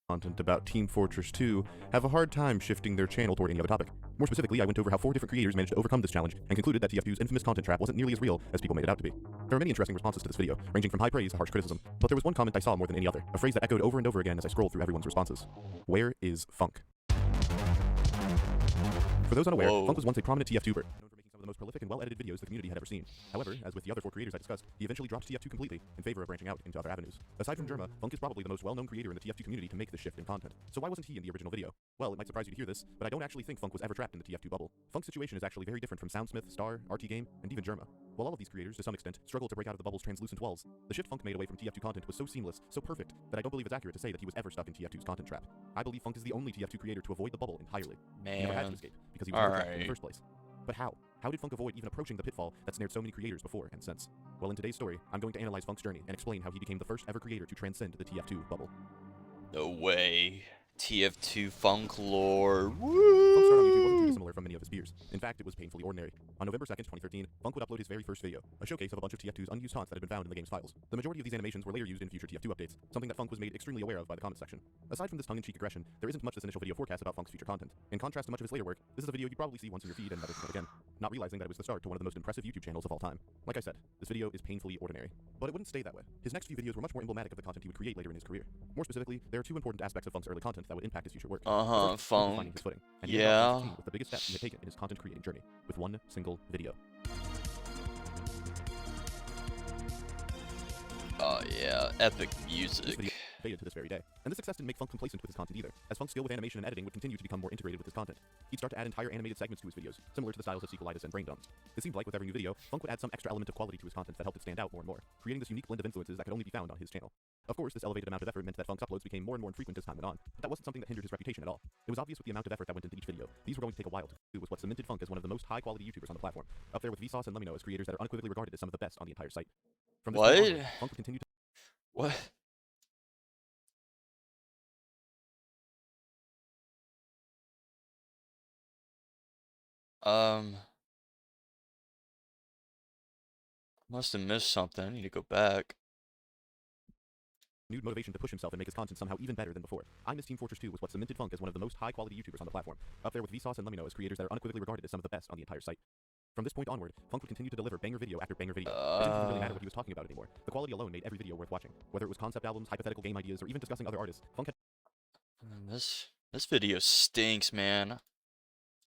content about Team Fortress 2 have a hard time shifting their channel toward any other topic. More specifically, I went over how 4 different creators managed to overcome this challenge and concluded that tf2's infamous content trap wasn't nearly as real as people made it out to be. There are many interesting responses to this video, ranging from high praise to harsh criticism, but there was one comment I saw more than any other, a phrase that echoed over and over again as I scrolled through everyone's responses. Where is Funk? For those unaware, Funk was once a prominent tf2tuber, known for making some of the most prolific and well-edited videos the community had ever seen. However, as with the other 4 creators I discussed, he eventually dropped tf2 completely in favor of branching out into other avenues. Aside from Germa, Funk is probably the most well-known creator in the tf2 community to make this shift in content. So why wasn't he in the original video? Well, it might surprise you to hear this, but I don't actually think Funk was ever trapped in the tf2 bubble. Funk's situation is actually very different from Soundsmith, Star, RT Game, and even Germa. While all of these creators, to some extent, struggle to break out of the bubble's translucent walls, the shift Funk made away from tf2 content was so seamless, so perfect, that I don't believe it's accurate to say that he was ever stuck in tf2's content trap. I believe Funk is the only tf2 creator to avoid the bubble entirely. He never had to escape, because he was trapped in the first place. But how? How did Funk avoid even approaching the pitfall that snared so many creators before and since? Well, in today's story, I'm going to analyze Funk's journey and explain how he became the first ever creator to transcend the tf2 bubble. No way. TF2 Funk lore. Funk's start on YouTube wasn't too dissimilar from many of his peers. In fact, it was painfully ordinary. On November 2nd, 2013, Funk would upload his very first video, a showcase of a bunch of tf2's unused taunts that had been found in the game's files. The majority of these animations were later used in future tf2 updates, something that Funk was made extremely aware of by the comment section. Aside from this tongue-in-cheek aggression, there isn't much this initial video forecast about Funk's future content. In contrast to much of his later work, this is a video you'd probably see once in your feed and never think of again, not realizing that it was the start to one of the most impressive YouTube channels of all time. Like I said, this video is painfully ordinary. But it wouldn't stay that way. His next few videos were much more emblematic of the content he would create later in his career. More specifically, there are 2 important aspects of Funk's early content that would impact his future work. Funk. Finding his footing, and Yeah. With the biggest steps he had taken in his content creating journey, with one single video. Oh yeah, epic music. Faded to this very day. And this success didn't make Funk complacent with his content either, as Funk's skill with animation and editing would continue to become more integrated with his content. He'd start to add entire animated segments to his videos, similar to the styles of Sequelitis and Braindons. It seemed like with every new video, Funk would add some extra element of quality to his content that helped it stand out more and more, creating this unique blend of influences that could only be found on his channel. Of course, this elevated amount of effort meant that Funk's uploads became more and more infrequent as time went on, but that wasn't something that hindered his reputation at all. It was obvious with the amount of effort that went into each video. These were going to take a while to do, was what cemented Funk as one of the most high-quality YouTubers on the platform, up there with Vsauce and Lemino as creators that are unequivocally regarded as some of the best on the entire site. From this point onward, Funk would continue to What? Must have missed something. I need to go back. renewed motivation to push himself and make his content somehow even better than before. I Miss Team Fortress 2 was what cemented Funk as one of the most high-quality YouTubers on the platform, up there with Vsauce and Lemino as creators that are unequivocally regarded as some of the best on the entire site. From this point onward, Funk would continue to deliver banger video after banger video. It didn't really matter what he was talking about anymore. The quality alone made every video worth watching. Whether it was concept albums, hypothetical game ideas, or even discussing other artists, Funk had... This video stinks, man.